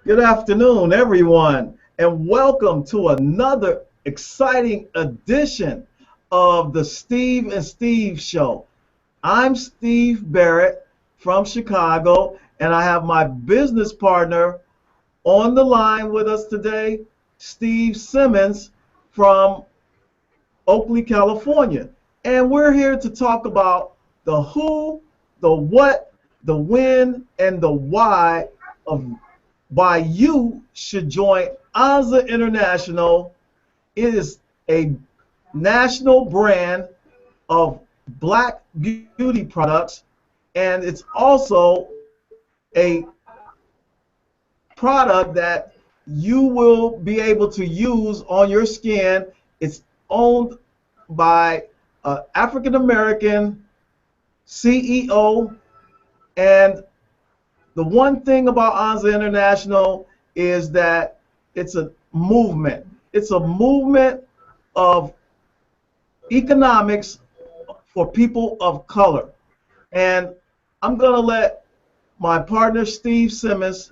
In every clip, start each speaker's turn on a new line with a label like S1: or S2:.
S1: Good afternoon, everyone, and welcome to another exciting edition of the Steve and Steve Show. I'm Steve Barrett from Chicago, and I have my business partner on the line with us today, Steve Simmons from Oakley, California. And we're here to talk about the who, the what, the when, and the why of why you should join Onsza International. It is a national brand of black beauty products, and it's also a product that you will be able to use on your skin. It's owned by an African American CEO, and the one thing about Onsza International is that it's a movement. It's a movement of economics for people of color. And I'm going to let my partner, Steve Simmons,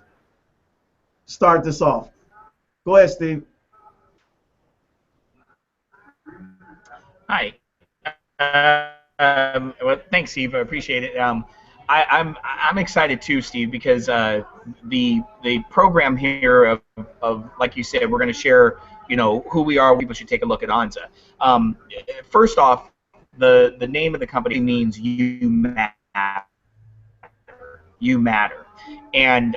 S1: start this off. Go ahead, Steve.
S2: Hi. Well, thanks, Steve. I appreciate it. I'm excited too, Steve, because the program here of like you said, we're going to share, who we are. People should take a look at Onsza. First off, the name of the company means you matter. You matter. And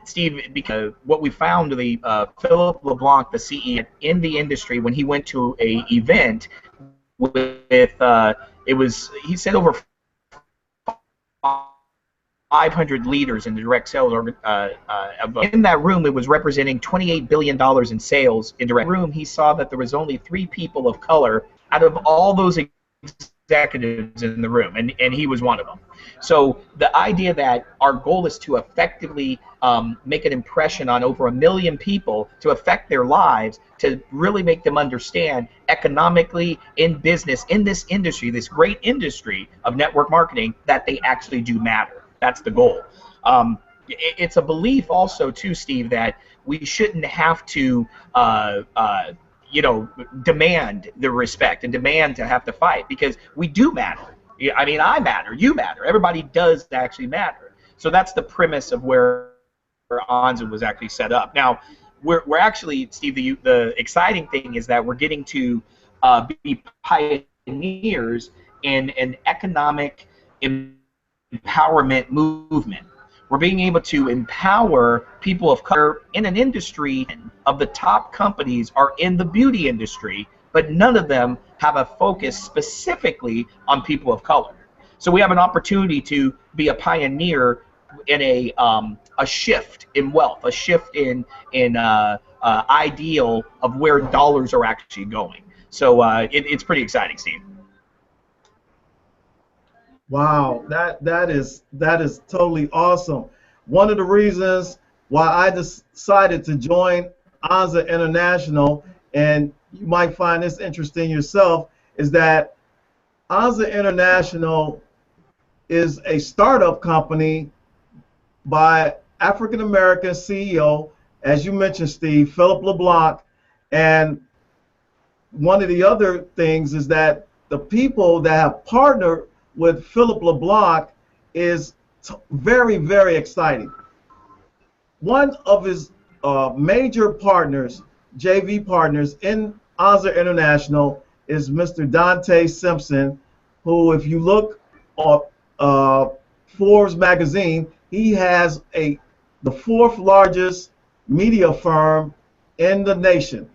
S2: Steve, because what we found, the Philip LeBlanc, the CEO in the industry, when he went to a event with it was, he said, over 500 leaders in the direct sales in that room. It was representing $28 billion in sales. In direct room, he saw that there was only 3 people of color out of all those executives in the room, and he was one of them. So the idea that our goal is to effectively make an impression on over 1 million people, to affect their lives, to really make them understand economically, in business, in this industry, this great industry of network marketing, that they actually do matter. That's the goal. It's a belief also too, Steve, that we shouldn't have to demand the respect and demand to have to fight, because we do matter. I mean, I matter, you matter, everybody does actually matter. So that's the premise of where Onsza was actually set up. Now, we're actually, Steve, the exciting thing is that we're getting to be pioneers in an economic empowerment movement. We're being able to empower people of color in an industry. Of the top companies are in the beauty industry, but none of them have a focus specifically on people of color. So we have an opportunity to be a pioneer in a shift in wealth, a shift in ideal of where dollars are actually going. So it's pretty exciting, Steve.
S1: Wow, that is totally awesome. One of the reasons why I decided to join Onsza International, and you might find this interesting yourself, is that Onsza International is a startup company by African American CEO, as you mentioned, Steve, Philip LeBlanc. And one of the other things is that the people that have partnered with Philip LeBlanc is very, very exciting. One of his major partners, JV partners in Onsza International, is Mr. Dante Simpson, who, if you look at Forbes magazine, he has the 4th largest media firm in the nation.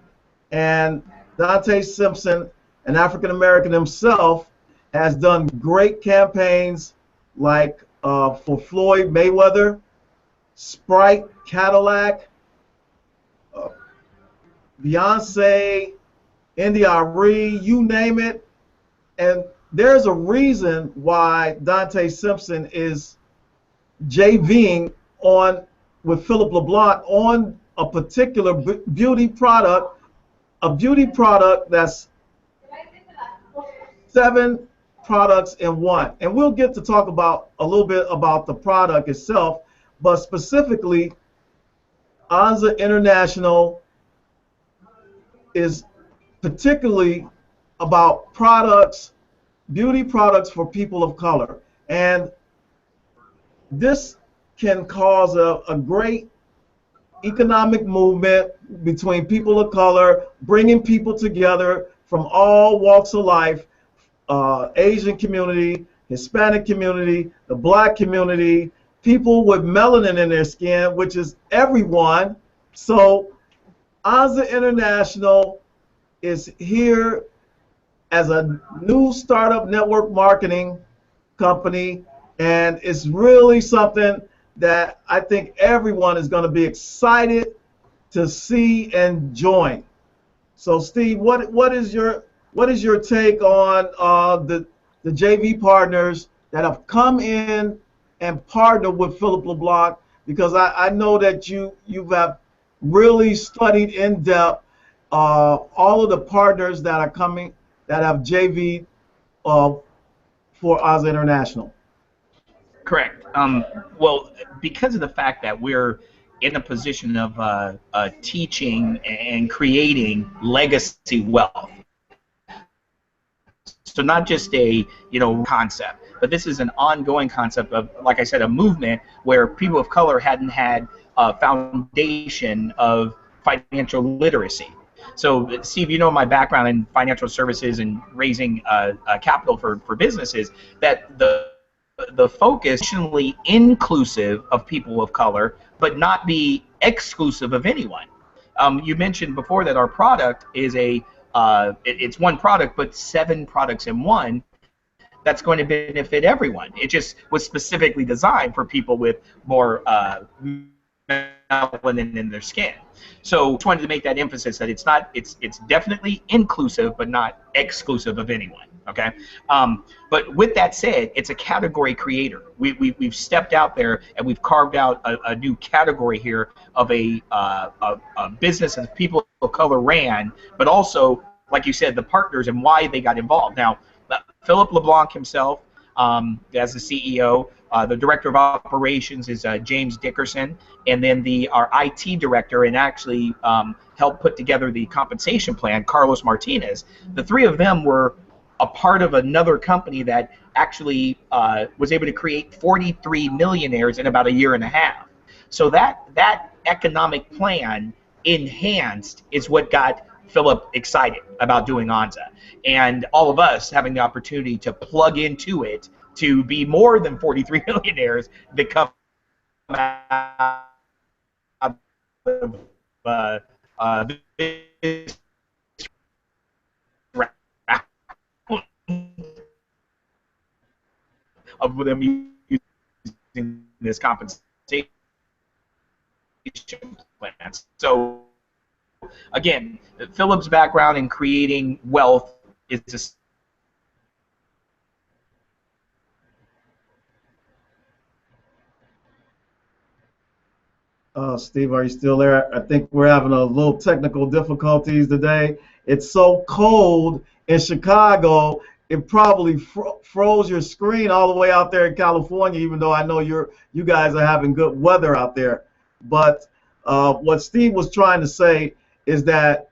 S1: And Dante Simpson, an African American himself, has done great campaigns like for Floyd Mayweather, Sprite, Cadillac, Beyonce, India Arie, you name it. And there's a reason why Dante Simpson is JVing on with Philip LeBlanc on a particular beauty product, a beauty product that's 7 products in one. And we'll get to talk about a little bit about the product itself, but specifically Onsza International is particularly about products, beauty products for people of color. And this can cause a great economic movement between people of color, bringing people together from all walks of life, Asian community, Hispanic community, the black community, people with melanin in their skin, which is everyone. So Onsza International is here as a new startup network marketing company, and it's really something that I think everyone is going to be excited to see and join. So, Steve, what is your take on the JV partners that have come in and partnered with Philip LeBlanc? Because I know that you have really studied in depth all of the partners that are coming that have JV uh, for Onsza International.
S2: Correct. Well, because of the fact that we're in a position of teaching and creating legacy wealth, so not just a concept, but this is an ongoing concept of, like I said, a movement where people of color hadn't had a foundation of financial literacy. So, Steve, you know my background in financial services and raising capital for businesses. That the focus is intentionally inclusive of people of color, but not be exclusive of anyone. You mentioned before that our product is it's one product, but 7 products in one that's going to benefit everyone. It just was specifically designed for people with more melanin in their skin. So just wanted to make that emphasis that it's definitely inclusive, but not exclusive of anyone. Okay. But with that said, it's a category creator. We've stepped out there and we've carved out a new category here of a business that people of color ran, but also, like you said, the partners and why they got involved. Now, Philip LeBlanc himself, as the CEO, the director of operations is James Dickerson, and then our IT director and actually helped put together the compensation plan, Carlos Martinez. The 3 of them were a part of another company that actually was able to create 43 millionaires in about a year and a half. So that economic plan enhanced is what got Philip excited about doing Onsza, and all of us having the opportunity to plug into it to be more than 43 millionaires that come out of this round of them using this compensation plan. So again, Philip's background in creating wealth is just
S1: Steve, are you still there? I think we're having a little technical difficulties today. It's so cold in Chicago, it probably froze your screen all the way out there in California, even though I know you guys are having good weather out there. But what Steve was trying to say is that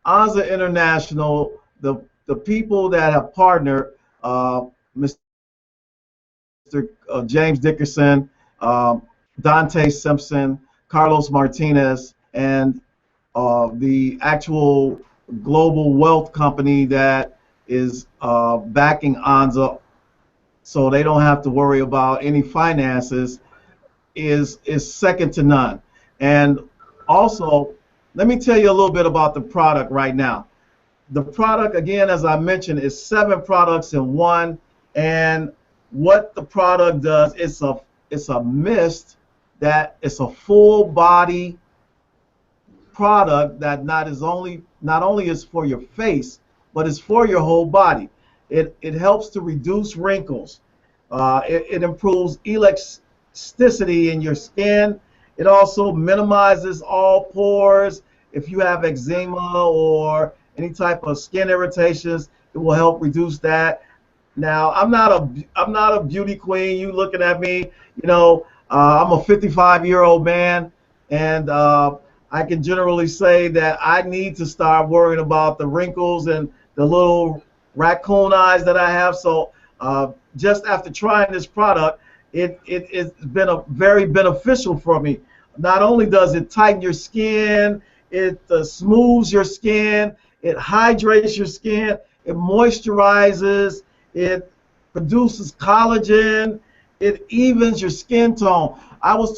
S1: Onsza International, the people that have partnered, Mr. James Dickerson, Dante Simpson, Carlos Martinez, and the actual global wealth company that is backing Onsza, so they don't have to worry about any finances, is second to none. And also, let me tell you a little bit about the product right now. The product, again, as I mentioned, is 7 products in one. And what the product does, it's a mist that it's a full body product that not only is for your face, but it's for your whole body. It helps to reduce wrinkles. It improves elasticity in your skin. It also minimizes all pores. If you have eczema or any type of skin irritations, it will help reduce that. Now, I'm not a beauty queen. You looking at me, I'm a 55-year-old man, and I can generally say that I need to start worrying about the wrinkles and the little raccoon eyes that I have. So just after trying this product, it's been a very beneficial for me. Not only does it tighten your skin, it smooths your skin, it hydrates your skin, it moisturizes, it produces collagen, it evens your skin tone. I was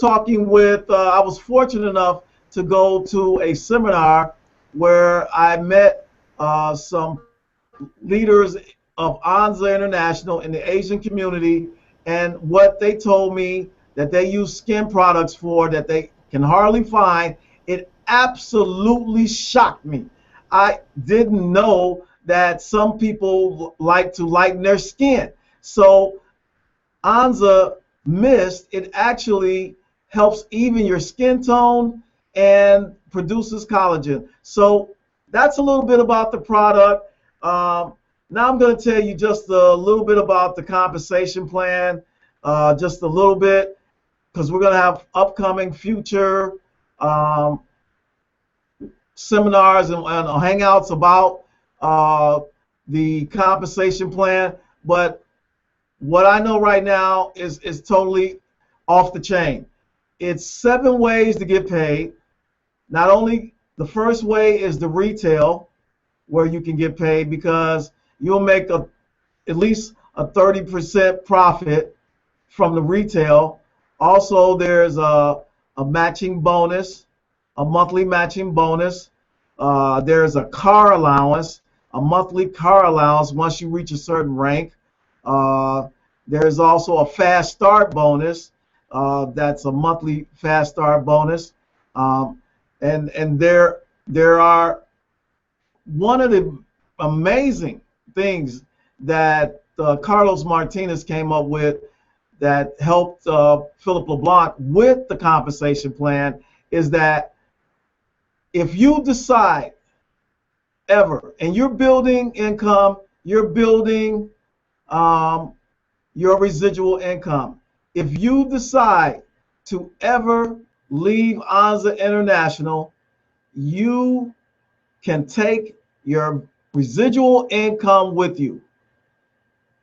S1: fortunate enough to go to a seminar where I met some leaders of Onsza International in the Asian community, and what they told me that they use skin products for that they can hardly find, it absolutely shocked me. I didn't know that some people like to lighten their skin. So Onsza Mist, it actually helps even your skin tone and produces collagen. So that's a little bit about the product. Now I'm going to tell you just a little bit about the compensation plan, just a little bit, because we're going to have upcoming future um, seminars and hangouts about the compensation plan. But what I know right now is totally off the chain. It's 7 ways to get paid. Not only the first way is the retail, where you can get paid because you'll make at least a 30% profit from the retail. Also, there's a matching bonus, a monthly matching bonus. There's a car allowance, a monthly car allowance once you reach a certain rank. Uh, there's also a fast start bonus. That's a monthly fast start bonus. And there are one of the amazing things that Carlos Martinez came up with that helped Philip LeBlanc with the compensation plan is that if you decide ever, and you're building income, you're building your residual income, if you decide to ever leave Onsza International, you can take your residual income with you.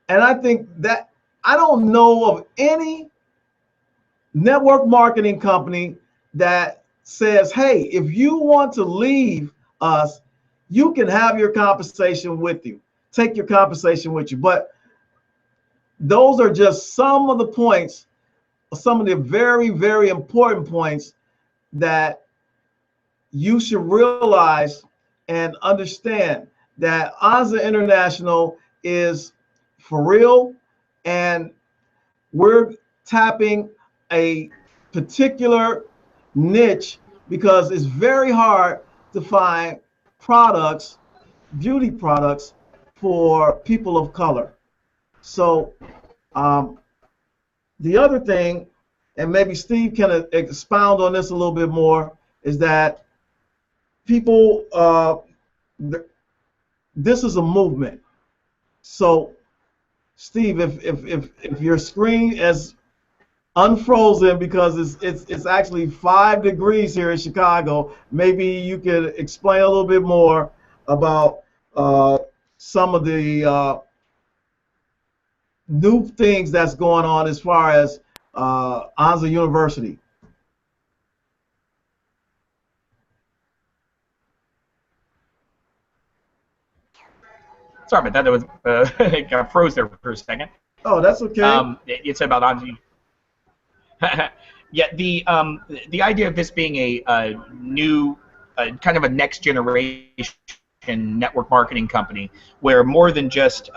S1: And I think that I don't know of any network marketing company that says, hey, if you want to leave us, you can have your compensation with you. Take your compensation with you. But those are just some of the points, some of the very, very important points that you should realize and understand that Onsza International is for real, and we're tapping a particular niche because it's very hard to find products, beauty products for people of color. So um, the other thing, and maybe Steve can expound on this a little bit more, is that people, this is a movement. So, Steve, if your screen is unfrozen because it's actually 5 degrees here in Chicago, maybe you could explain a little bit more about some of the new things that's going on as far as Onsza University.
S2: Sorry about that. That was it got froze there for a second.
S1: Oh, that's okay.
S2: It's about Anji. Yeah, the idea of this being a new, kind of a next generation network marketing company, where more than just,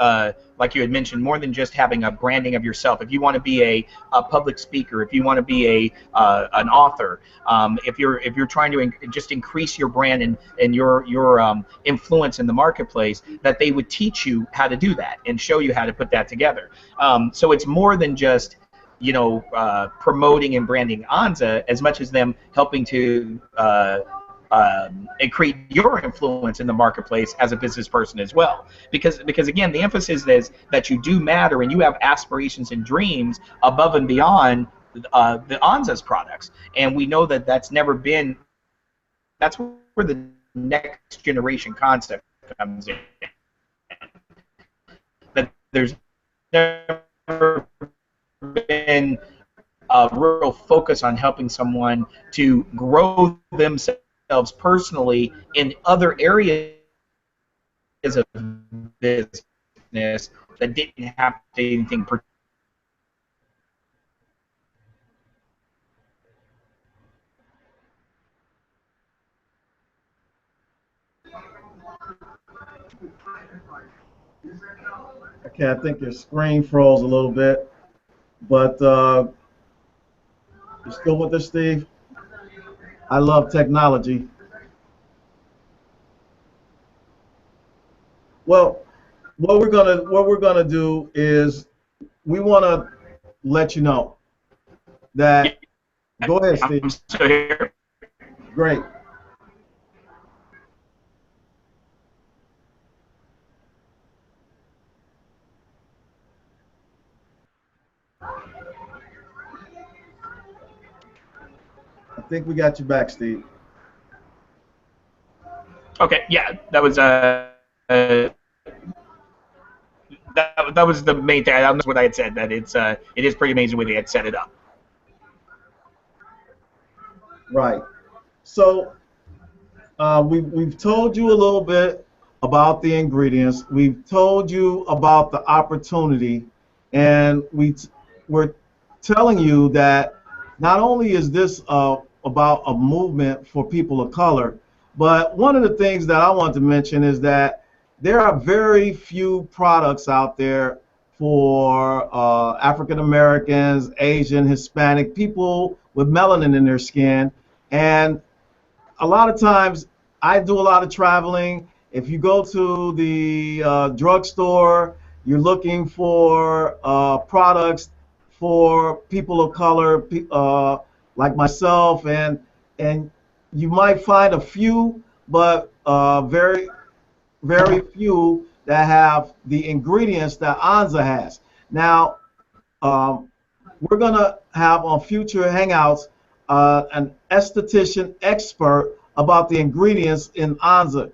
S2: like you had mentioned, more than just having a branding of yourself. If you want to be a public speaker, if you want to be an author, if you're trying to just increase your brand and your influence in the marketplace, that they would teach you how to do that and show you how to put that together. So it's more than just promoting and branding Onsza, as much as them helping to and create your influence in the marketplace as a business person as well. Because again, the emphasis is that you do matter and you have aspirations and dreams above and beyond the Onsza's products, and we know that that's never been. That's where the next generation concept comes in. That there's never been a real focus on helping someone to grow themselves personally in other areas of business that didn't have to do anything.
S1: Okay, I think your screen froze a little bit, but you still with us, Steve? I love technology. Well, what we're gonna do is we want to let you know
S2: Yeah,
S1: that. Go ahead,
S2: I'm
S1: Steve.
S2: still here.
S1: Great. I think we got you back, Steve.
S2: Okay, yeah, that was that was the main thing. I don't know what I had said. That it is pretty amazing the way they had set it up.
S1: Right. So we've told you a little bit about the ingredients. We've told you about the opportunity, and we're telling you that not only is this about a movement for people of color, but one of the things that I want to mention is that there are very few products out there for African Americans, Asian, Hispanic people with melanin in their skin, and a lot of times I do a lot of traveling. If you go to the drugstore, you're looking for products for people of color, like myself, and you might find a few, but very few that have the ingredients that Onsza has. Now, um, we're going to have on future hangouts an esthetician expert about the ingredients in Onsza.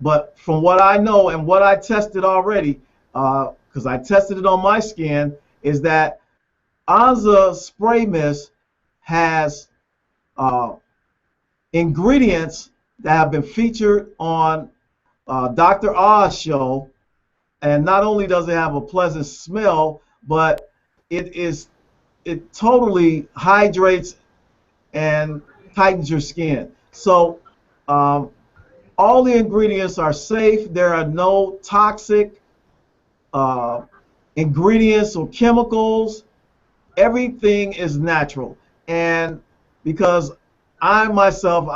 S1: But from what I know and what I tested already, because I tested it on my skin, is that Onsza spray mist has uh, ingredients that have been featured on Dr. Oz show, and not only does it have a pleasant smell, but it is it totally hydrates and tightens your skin. So um, all the ingredients are safe. There are no toxic uh, ingredients or chemicals. Everything is natural. And because I myself,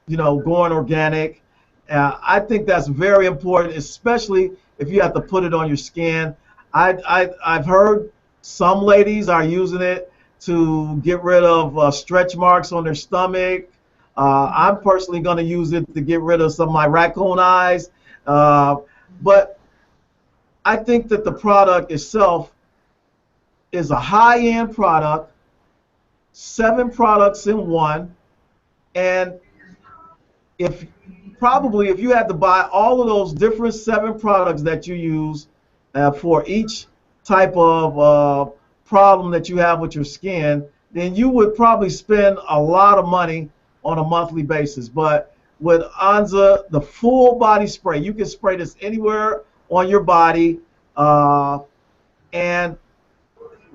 S1: going organic, I think that's very important, especially if you have to put it on your skin. I've heard some ladies are using it to get rid of stretch marks on their stomach. I'm personally going to use it to get rid of some of my raccoon eyes. But I think that the product itself is a high-end product, 7 products in one, and if if you had to buy all of those different 7 products that you use for each type of problem that you have with your skin, then you would probably spend a lot of money on a monthly basis. But with Onsza, the full body spray, you can spray this anywhere on your body, and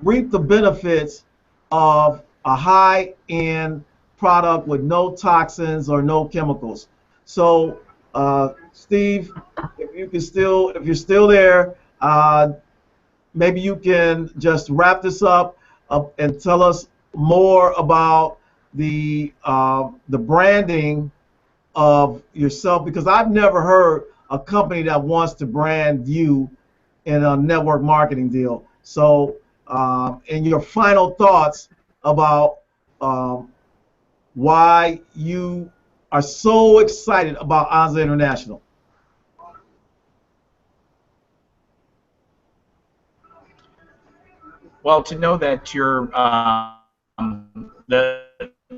S1: reap the benefits of a high-end product with no toxins or no chemicals. So, Steve, if you're still there, maybe you can just wrap this up and tell us more about the branding of yourself, because I've never heard a company that wants to brand you in a network marketing deal. So, and your final thoughts about um, why you are so excited about Onsza International.
S2: Well, to know that you're the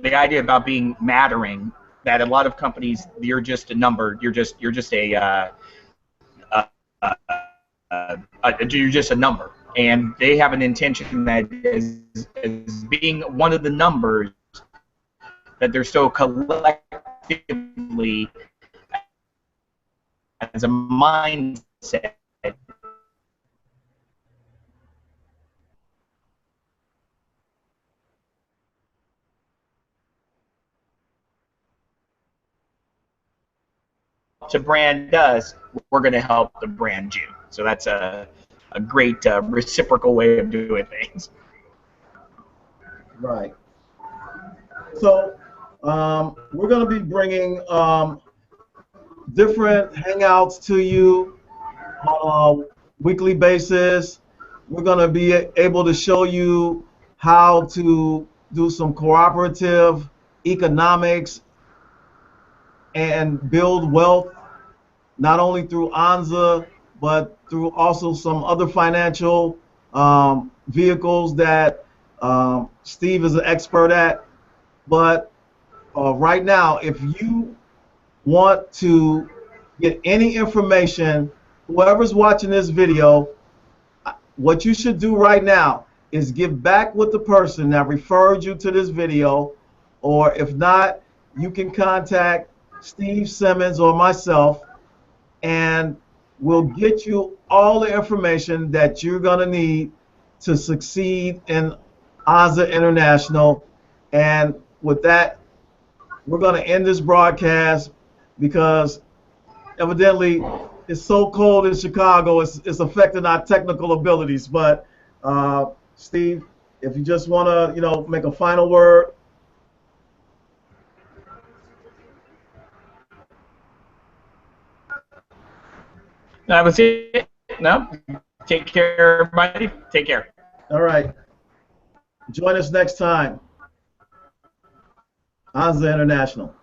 S2: idea about being mattering, that a lot of companies, you're just a number, you're just you're just a number, and they have an intention that as being one of the numbers, that they're so collectively as a mindset. To brand us, we're going to help the brand you. So that's a great reciprocal way of doing things.
S1: Right. So we're going to be bringing different hangouts to you on a weekly basis. We're going to be able to show you how to do some cooperative economics and build wealth, not only through Onsza, but through also some other financial vehicles that Steve is an expert at. But right now, if you want to get any information, whoever's watching this video, what you should do right now is give back with the person that referred you to this video, or if not, you can contact Steve Simmons or myself, and we'll get you all the information that you're going to need to succeed in Onsza International. And with that, we're going to end this broadcast because evidently it's so cold in Chicago, it's affecting our technical abilities. But Steve, if you just want to, make a final word.
S2: That was it. No, take care, everybody. Take care.
S1: All right. Join us next time. Onsza International.